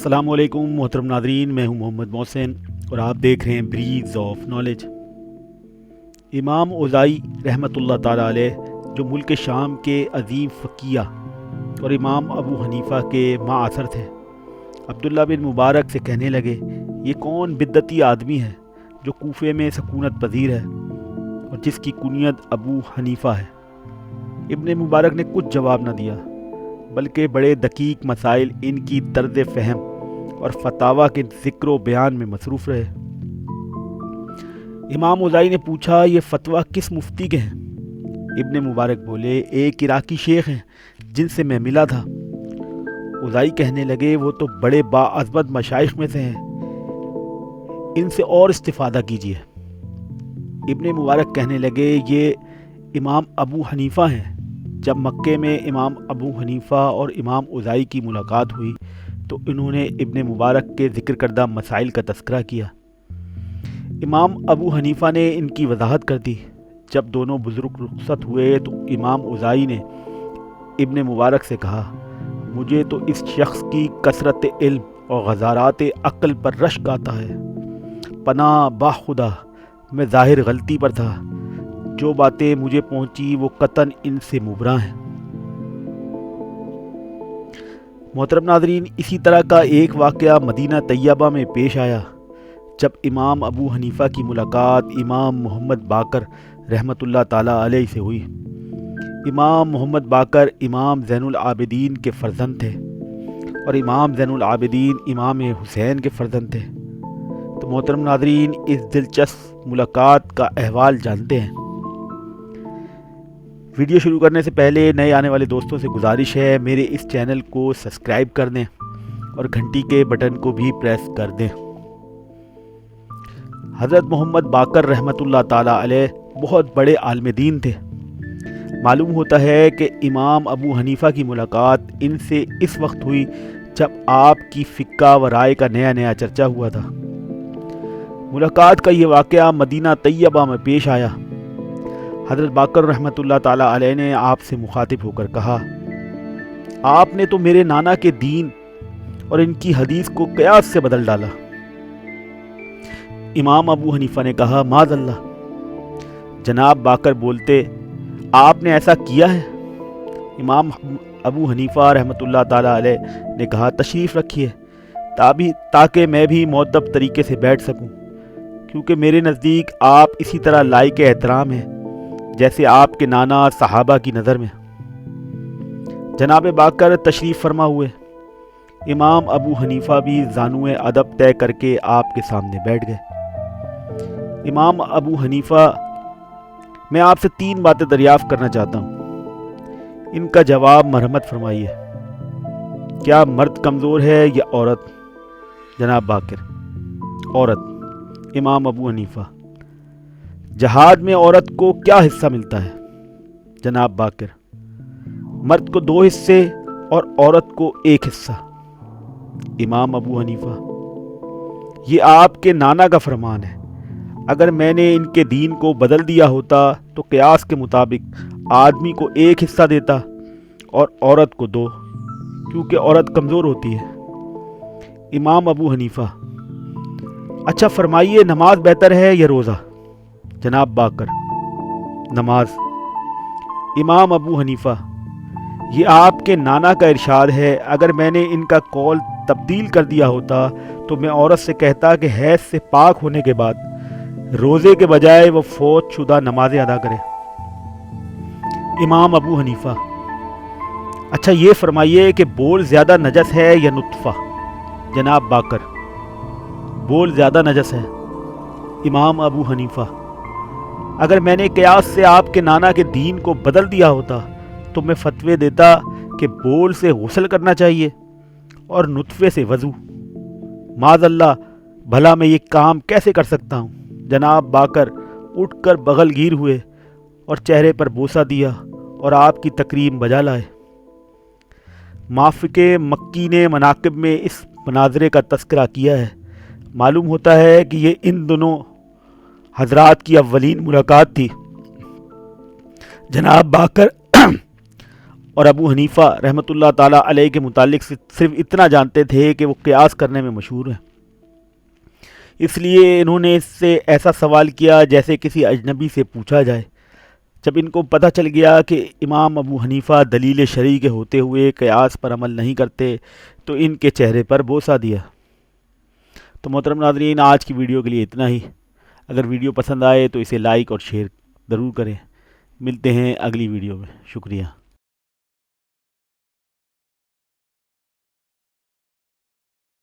अस्सलाम वालेकुम मोहतरम नादरीन, मैं हूं मोहम्मद मोहसिन और आप देख रहे हैं ब्रीज ऑफ नॉलेज। इमाम औज़ाई रहमतुल्लाह ताला अलैह जो मुल्क शाम के अजीम फ़क़ीह और इमाम अबू हनीफ़ा के माअसर थे, अब्दुल्ला बिन मुबारक से कहने लगे, ये कौन बिद्दती आदमी है जो कूफे में सकूनत पजीर है और जिसकी कुनियत अबू हनीफ़ा है। इब्ने मुबारक ने कुछ जवाब न दिया, बल्कि बड़े दकीक मसाइल इनकी तर्ज फ़हम और फतावा के ज़िक्र व बयान में मसरूफ़ रहे। इमाम औज़ाई ने पूछा, ये फतवा किस मुफ्ती के हैं? इब्ने मुबारक बोले, एक इराकी शेख हैं जिनसे मैं मिला था। औज़ाई कहने लगे, वो तो बड़े बाअज़मत मशाइख में से हैं, इनसे और इस्तिफ़ादा कीजिए। इब्ने मुबारक कहने लगे, ये इमाम अबू हनीफ़ा हैं। जब मक्के में इमाम अबू हनीफ़ा और इमाम औज़ाई की मुलाकात हुई तो इन्होंने इब्ने मुबारक के ज़िक्र करदा मसाइल का तज़किरा किया। इमाम अबू हनीफ़ा ने इनकी वजाहत कर दी। जब दोनों बुज़ुर्ग रुखसत हुए तो इमाम औज़ाई ने इब्ने मुबारक से कहा, मुझे तो इस शख्स की कसरत इल्म और गज़ारात अक्ल पर रश्क आता है। पनाह बाखुदा मैं ज़ाहिर गलती पर था, जो बातें मुझे पहुंची वो कतन इनसे मुबरा हैं। मोहतरम नाज़रीन, इसी तरह का एक वाक़या मदीना तैयबा में पेश आया जब इमाम अबू हनीफ़ा की मुलाकात इमाम मोहम्मद बाकर रहमतुल्लाह ताला अलैह से हुई। इमाम मोहम्मद बाकर इमाम ज़ैनुल आबिदीन के फ़र्जंद थे और इमाम ज़ैनुल आबिदीन इमाम हुसैन के फ़र्जंद थे। तो मोहतरम नाज़रीन, इस दिलचस्प मुलाकात का अहवाल जानते हैं। वीडियो शुरू करने से पहले नए आने वाले दोस्तों से गुजारिश है, मेरे इस चैनल को सब्सक्राइब कर दें और घंटी के बटन को भी प्रेस कर दें। हज़रत मोहम्मद बाकर रहमतुल्लाह ताला अलैह बहुत बड़े आलिम दीन थे। मालूम होता है कि इमाम अबू हनीफ़ा की मुलाकात इनसे इस वक्त हुई जब आपकी फ़िक्का व राय का नया नया चर्चा हुआ था। मुलाकात का ये वाक़या मदीना तैयबा में पेश आया। हज़रत बाकर रहमतुल्लाह ताला अलैह ने आपसे मुखातिब होकर कहा, आपने तो मेरे नाना के दीन और इनकी हदीस को क़यास से बदल डाला। इमाम अबू हनीफ़ा ने कहा, माज़अल्लाह। जनाब बाकर बोलते, आपने ऐसा किया है? इमाम अबू हनीफ़ा रहमतुल्लाह ताला अलैह ने कहा, तशरीफ़ रखिए ताकि मैं भी मुअद्दब तरीके से बैठ सकूं, क्योंकि मेरे नज़दीक आप इसी तरह लायक एहतराम हैं जैसे आपके नाना सहाबा की नज़र में। जनाब बाकर तशरीफ़ फरमा हुए। इमाम अबू हनीफ़ा भी ज़ानुए अदब तय करके आपके सामने बैठ गए। इमाम अबू हनीफ़ा, मैं आपसे 3 बातें दरियाफ़्त करना चाहता हूँ, इनका जवाब मरहमत फरमाइए। क्या मर्द कमज़ोर है या औरत? जनाब बाकर, औरत। इमाम अबू हनीफ़ा, जहाद में औरत को क्या हिस्सा मिलता है? जनाब बाकर, मर्द को 2 हिस्से और औरत को 1 हिस्सा। इमाम अबू हनीफ़ा, ये आपके नाना का फरमान है। अगर मैंने इनके दीन को बदल दिया होता तो क़यास के मुताबिक आदमी को 1 हिस्सा देता और औरत को 2, क्योंकि औरत कमज़ोर होती है। इमाम अबू हनीफ़ा, अच्छा फरमाइए, नमाज बेहतर है या रोज़ा? जनाब बाकर, नमाज। इमाम अबू हनीफ़ा, ये आपके नाना का इरशाद है। अगर मैंने इनका कौल तब्दील कर दिया होता तो मैं औरत से कहता कि हैज़ से पाक होने के बाद रोज़े के बजाय वो फौत शुदा नमाजें अदा करे। इमाम अबू हनीफ़ा, अच्छा ये फरमाइए कि बोल ज़्यादा नजस है या नुत्फ़ा? जनाब बाकर, बोल ज़्यादा नजस है। इमाम अबू हनीफ़ा, अगर मैंने क़यास से आपके नाना के दीन को बदल दिया होता तो मैं फतवे देता कि बोल से गुस्ल करना चाहिए और नुत्फ़े से वज़ू। माज़अल्लाह, भला मैं ये काम कैसे कर सकता हूँ? जनाब बाकर उठकर बगलगीर हुए और चेहरे पर बोसा दिया और आपकी तकरीम बजा लाए। माफ़िके मक्की ने मनाक़िब में इस मनाज़रे का तज़किरा किया है। मालूम होता है कि ये इन दोनों हजरात की अव्वलीन मुलाकात थी। जनाब बाकर اور ابو حنیفہ رحمۃ اللہ تعالیٰ علیہ کے متعلق صرف اتنا جانتے تھے کہ وہ قیاس کرنے میں مشہور ہیں، اس لیے انہوں نے اس سے ایسا سوال کیا جیسے کسی اجنبی سے پوچھا جائے۔ جب ان کو پتہ چل گیا کہ امام ابو حنیفہ دلیل شرعی کے ہوتے ہوئے قیاس پر عمل نہیں کرتے تو ان کے چہرے پر بوسہ دیا۔ تو محترم ناظرین، آج کی ویڈیو کے لیے اتنا ہی۔ اگر ویڈیو پسند آئے تو اسے لائک اور شیئر ضرور کریں۔ ملتے ہیں اگلی ویڈیو میں، شکریہ۔